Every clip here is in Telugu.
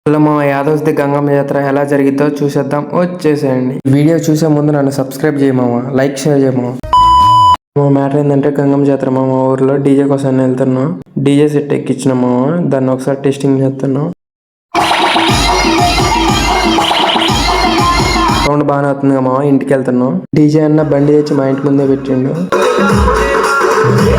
హలో మా యాదవ్స్ ది గంగమ్మ జాతర ఎలా జరిగిద్దో చూసేద్దాం వచ్చేసేయండి. వీడియో చూసే ముందు నన్ను సబ్స్క్రైబ్ చేయమామ, లైక్ షేర్ చేయమామ. మా మ్యాటర్ ఏంటంటే గంగమ్మ జాతర మా ఊర్లో డీజే కోసం వెళ్తున్నాం. డీజే సెట్ ఎక్కించినాం మామ, దాన్ని ఒకసారి టెస్టింగ్ చేస్తున్నాం. సౌండ్ బాగానే అవుతుంది మామ. ఇంటికి వెళ్తున్నాం. డీజే అన్న బండి తెచ్చి మా ఇంటి ముందే పెట్టిండు.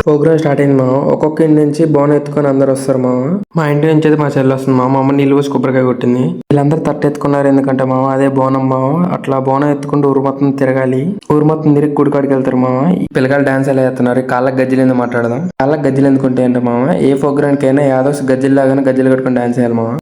ప్రోగ్రామ్ స్టార్ట్ అయింది మామ. ఒక్కొక్క ఇంటి నుంచి బోనం ఎత్తుకొని అందరు వస్తారు మామ. మా ఇంటి నుంచి అయితే మా చెల్లి వస్తుంది మామ. మా అమ్మ నీళ్ళు పోసి కొబ్బరికాయ కొట్టింది. వీళ్ళందరూ తట్టెత్తుకున్నారు ఎందుకంటే మామ అదే బోనం మామ. అట్లా బోనం ఎత్తుకుంటూ ఊరు మొత్తం తిరగాలి. ఊరు మొత్తం తిరిగి గుడికాడికి వెళ్తారు మామ. పిల్లకాయలు డాన్స్ ఎలా చేస్తున్నారు, కాళ్ళకి గజ్జలు ఎందుకు మాట్లాడదాం. కాళ్ళకి గజ్జలు ఎందుకుంటే అంటే మామ, ఏ ప్రోగ్రామ్కి అయినా యాదవ్స్ గజ్జలు లాగానే గజ్జలు కట్టుకుని డాన్స్ చేయాలి మామ.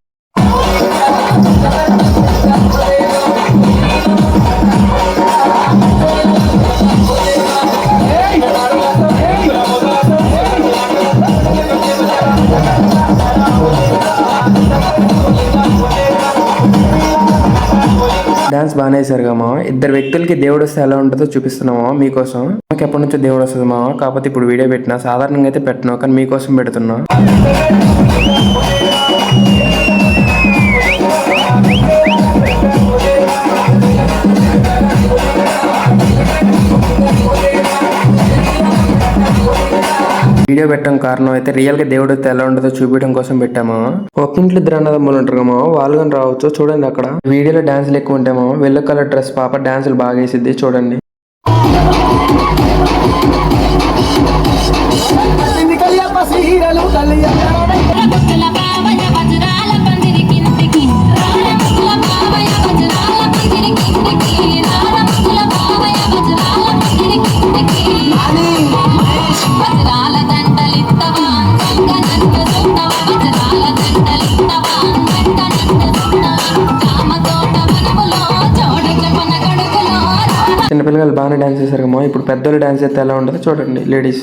డాన్స్ బాగానే వేసారు కదా మామ. ఇద్దరు వ్యక్తులకి దేవుడు వస్తే ఎలా ఉంటుందో చూపిస్తున్నామా మీకోసం. మాకు ఎప్పటి నుంచో దేవుడు వస్తుంది మామ, కాకపోతే ఇప్పుడు వీడియో పెట్టినా. సాధారణంగా అయితే పెట్టినా, కానీ మీకోసం పెడుతున్నా. వీడియో పెట్టడం కారణం అయితే రియల్ గా దేవుడు ఎలా ఉంటుందో చూపించడం కోసం పెట్టామా. ఒక ఇంట్లో ఇద్దరు అన్నదమ్ములు ఉంటారు మా, వాళ్ళు కానీ రావచ్చు చూడండి. అక్కడ వీడియోలో డాన్సులు ఎక్కువ ఉంటామో. వెల్లో కలర్ డ్రెస్ పాప డాన్సులు బాగా వేసిద్ది చూడండి. చిన్నపిల్లలు బాగానే డాన్స్ చేశారు అమ్మా. ఇప్పుడు పెద్దలు డాన్స్ చేస్తే ఎలా ఉంటుందో చూడండి. లేడీస్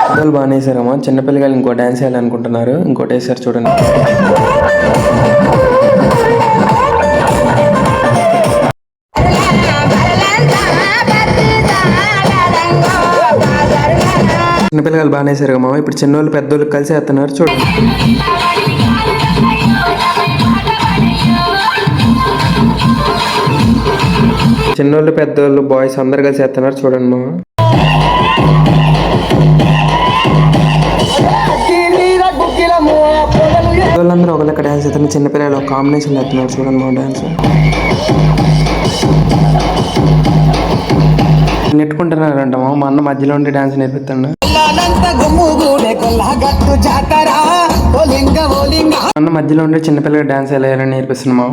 పెద్దలు బాగానే వేసారమ్మా. చిన్నపిల్లలు ఇంకో డాన్స్ వేయాలనుకుంటున్నారు. ఇంకోటి వేసారు చూడండి. చిన్నపిల్లలు బాగానే వేసారు కదా మామ. ఇప్పుడు చిన్నోళ్ళు పెద్దోళ్ళు కలిసి వేస్తున్నారు చూడండి. చిన్నోళ్ళు పెద్దోళ్ళు బాయ్స్ అందరు కలిసి వేస్తున్నారు చూడండి మామ. పెద్దోళ్ళందరూ ఒక లెక్క డాన్స్ వేస్తున్నారు, చిన్నపిల్లలు ఒక కాంబినేషన్ వేస్తున్నారు చూడండి మా డాన్స్. నెట్టుకుంటున్నారంట మా అన్న మధ్యలో ఉండి డాన్స్ నేర్పిస్తాడు. అన్న మధ్యలో ఉండి చిన్నపిల్లలు డాన్స్ ఎలా వేయాలని నేర్పిస్తున్నామా.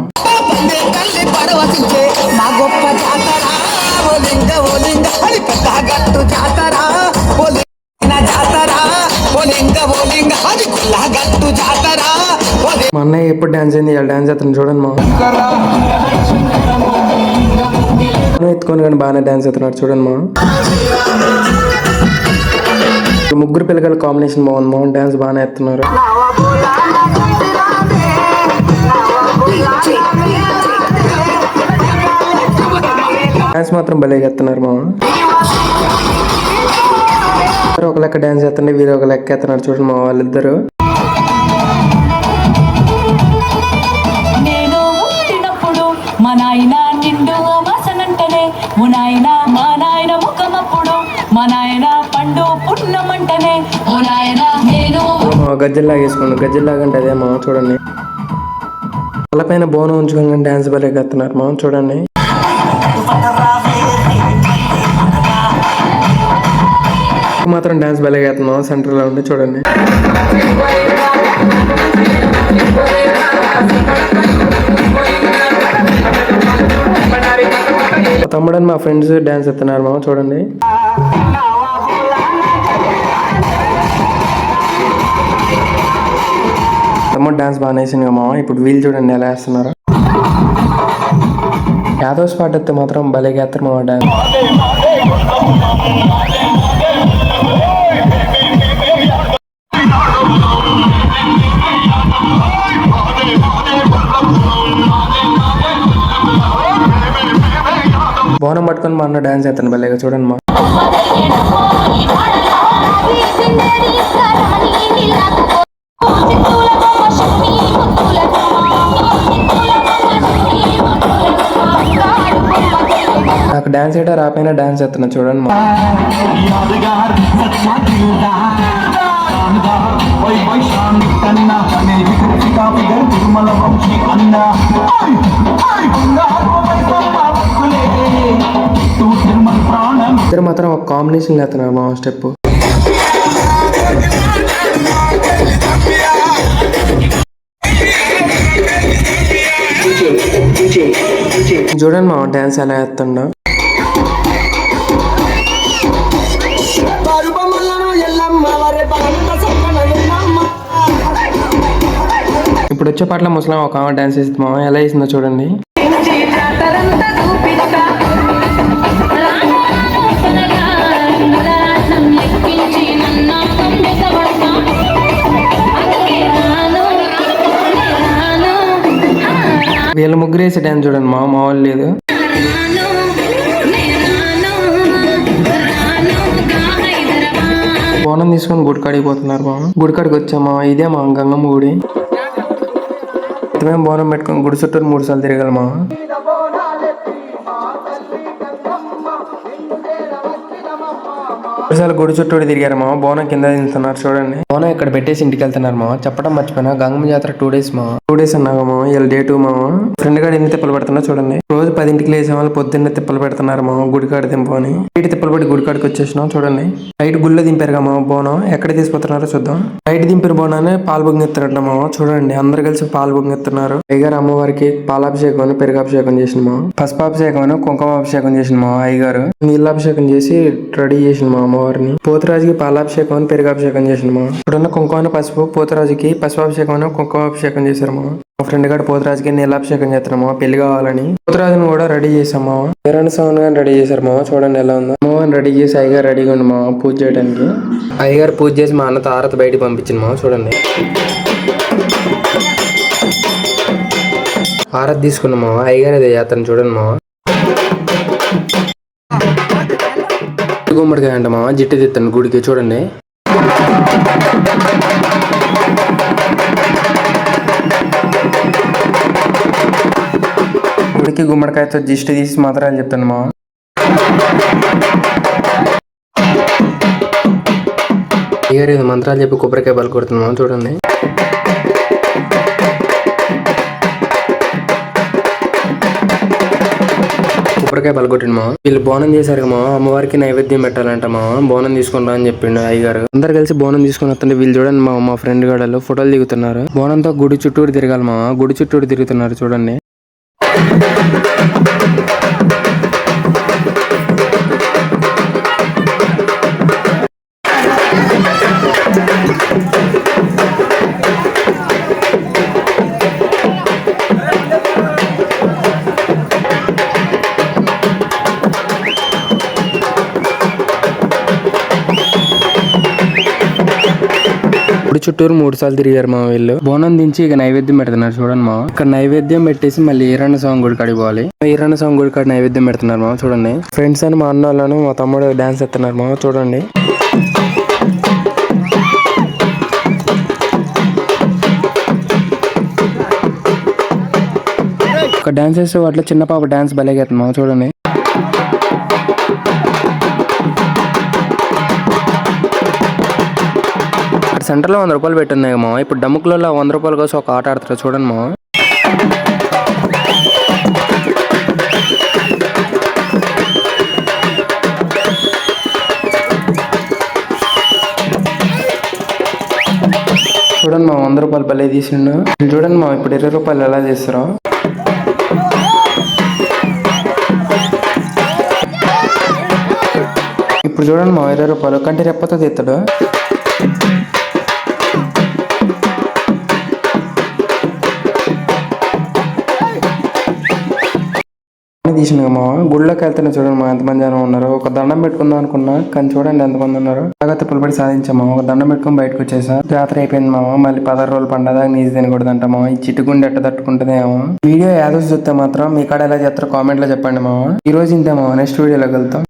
మా అన్నయ్య ఎప్పుడు డాన్స్ అయింది, ఇలా డాన్స్ చేస్తాను చూడండి మా. ఎత్తుకొని కానీ బాగానే డాన్స్ అవుతున్నాడు చూడండి మా. ముగ్గురు పిల్లకాయల కాంబినేషన్ బాగుంది మా. డాన్స్ బాగానే ఎత్తున్నారు. డాన్స్ మాత్రం భలేగా ఎత్తున్నారు మా. ఒక లెక్క డాన్స్ చేస్తుండే, వీరు ఒక లెక్క ఎత్తున్నారు చూడండి మా వాళ్ళిద్దరు. గజ్జల్లాగా వేసుకోండి. గజ్జల్లాగా అంటే అదే మా చూడండి. తలపైన బోనం ఉంచుకొని డాన్స్ భలేగా ఎత్తున్నారు మా చూడండి. మాత్రం డాన్స్ భలేగా ఎత్తున్నాం సెంటర్ లో ఉండి చూడండి. తమ్ముడని మా ఫ్రెండ్స్ డాన్స్ ఎత్తున్నారు మా చూడండి. తమ్ముడు డాన్స్ బాగా వేసింది మా. ఇప్పుడు వీళ్ళు చూడండి ఎలా వేస్తున్నారు. యాదవ్స్ పాట ఎత్తే మాత్రం భలేగా వేస్తారు మా డాన్స్. బోనం పట్టుకొని మా అన్న డాన్స్ చేస్తాను భలేగా చూడండి మా. నాకు డాన్స్ చేయడం రాపోయినా డాన్స్ చేస్తున్నా చూడండి మా. ఇద్దరు మాత్రం ఒక కాంబినేషన్ లేస్తున్నారు మా స్టెప్. చూడండి మా డాన్స్ ఎలా వేస్తుండ. ఇప్పుడు వచ్చే పాటల ముసలాం ఒక ఆమె డాన్స్ వేస్తుంది మా. ఎలా వేసిందో చూడండి. వీళ్ళ ముగ్గురు వేసే డాన్స్ చూడండి మా వాళ్ళు లేదు. బోనం తీసుకొని గుడికాడికి పోతున్నారు మా. గుడికాడికి వచ్చామా. ఇదే మా గంగమ్మ గుడి. మేము బోనం పెట్టుకొని గుడి చుట్టూ 3 సార్లు తిరగలమా. గుడి చుట్టూ తిరిగారు మా. బోనం కింద తింటున్నారు చూడండి. బోనం ఇక్కడ పెట్టేసి ఇంటికి వెళ్తున్నారు మా. చెప్పడం మర్చిపోయినా గంగమ్మ జాతర 2 days మా. 2 days అన్నాగా మా. ఇలా డే 2 మా. ఫ్రెండ్ గారు ఎన్ని తిప్పలు పెడుతున్నా చూడండి. రోజు 10ంటికి లేసే వాళ్ళు పొద్దున్నే తిప్పలు పెడుతున్నారు మా. గుడికాడ దింపని బయట తిప్పలు పడి గుడికాడికి వచ్చేసినాం చూడండి. నైట్ గుళ్ళో దింపారుగా మా బోనం. ఎక్కడ తీసుకుపోతున్నారో చూద్దాం. నైట్ దింపారు బోనాన్ని పాలు బొంగెత్తారట మా. చూడండి అందరు కలిసి పాలు బొంగెత్తున్నారు. అయ్యగారు అమ్మవారికి పాలాభిషేకం పెరుగాభిషేకం చేసిన మా. పసుపాభిషేకం కుంకుమాభిషేకం చేసిన మా అయ్యగారు. నీళ్ళాభిషేకం చేసి రెడీ చేసిన మా అమ్మవారిని. పోతురాజుకి పాలాభిషేకం పెరుగాభిషేకం చేసిన మా. ఇప్పుడున్న కుంకుమ పసుపు పోతురాజుకి పసుపాభిషేకం కుంకుమాభిషేకం చేశారు మా. మా ఫ్రెండ్ గారు పోతురాజుకి నీళ్ళాభిషేకం చేస్తున్నామా పెళ్లి కావాలని. పోతురాజుని కూడా రెడీ చేసామా. వీరణ సౌండ్ గాని రెడీ చేశారు మా. చూడండి ఎలా ఉందో. అమ్మవారిని రెడీ చేసి అయ్యగారు రెడీగా ఉండి మా పూజ చేయడానికి. అయ్యగారు పూజ చేసి మా అన్నతో ఆరతి బయటికి పంపించింది మా. చూడండి ఆరతి తీసుకున్నామా. అయ్యగారు అదే చేస్తాను చూడండి మా. గుమ్మడికాయ అంట మా. జిట్టు తిత్తాను గుడికి చూడండి. గుడికి గుమ్మడికాయతో జిస్ట్ తీసి మాత్రాలు చెప్తాను మా. అయ్యారు మంత్రాలు చెప్పి కొబ్బరికాయ బలు కొడుతున్నా చూడండి. కొబ్బరికాయ పలగొట్టిండు మా. వీళ్ళు బోనం చేశారు మా. అమ్మవారికి నైవేద్యం పెట్టాలంట మా. బోనం తీసుకుంటా అని చెప్పిండు అయ్యగారు. అందరు కలిసి బోనం తీసుకుని వస్తుంటే వీళ్ళు చూడండి మా ఫ్రెండ్ గాడలు ఫోటోలు దిగుతున్నారు. బోనంతో గుడి చుట్టూరు తిరగాలి మా. గుడి చుట్టూరు తిరుగుతున్నారు చూడండి. చుట్టూరు 3 సార్లు తిరిగారు మా వీళ్ళు. బోనం దించి ఇక నైవేద్యం పెడుతున్నారు చూడండి మా. ఇక్కడ నైవేద్యం పెట్టేసి మళ్ళీ ఈరన్న స్వామి గుడి కాడికి పోవాలి. ఈరన్న స్వామి గుడి కాడ నైవేద్యం పెడుతున్నారు మా. చూడండి ఫ్రెండ్స్ అని మా అన్న వాళ్ళను మా తమ్ముడు డాన్స్ ఎత్తున్నారు మా. చూడండి ఒక డాన్స్ చేస్తే వాటిలో చిన్న పాప డాన్స్ భలేగెత్తుంది మా. చూడండి సెంటర్లో 100 రూపాయలు పెట్టున్నాయి మా. ఇప్పుడు డమ్ముకులలో 100 రూపాయల కోసం ఒక ఆట ఆడతారు చూడండి మా. చూడండి మా 100 రూపాయలు భలే తీసిండు. చూడండి మా ఇప్పుడు 20 రూపాయలు ఎలా చేస్తారో. ఇప్పుడు చూడండి మా 20 రూపాయలు కంటి రెప్పతో తీస్తాడు. కంటిన్యూషన్ గా మామ గుళ్ళోకి వెళ్తున్నా చూడండి మా ఎంతమంది జనం ఉన్నారు. ఒక దండం పెట్టుకుందాం అనుకున్నా కానీ చూడండి ఎంతమంది ఉన్నారు. బాగా తిప్పులు పడి సాధించామా. ఒక దండం పెట్టుకుని బయటకు వచ్చేసా. జాతర అయిపోయింది మామ. మళ్ళీ 16 రోజులు పండగ నీజు తినకూడదంట మామ. ఈ చిట్టుగుండి ఎట్ట తట్టుకుంటుందేమో. వీడియో యాదవ్ చూస్తే మాత్రం మీ కాడ ఎలా చేస్తారో కామెంట్ లో చెప్పండి మామ. ఈ రోజు ఇంతే మామ. నెక్స్ట్ వీడియోలోకి వెళ్తాం.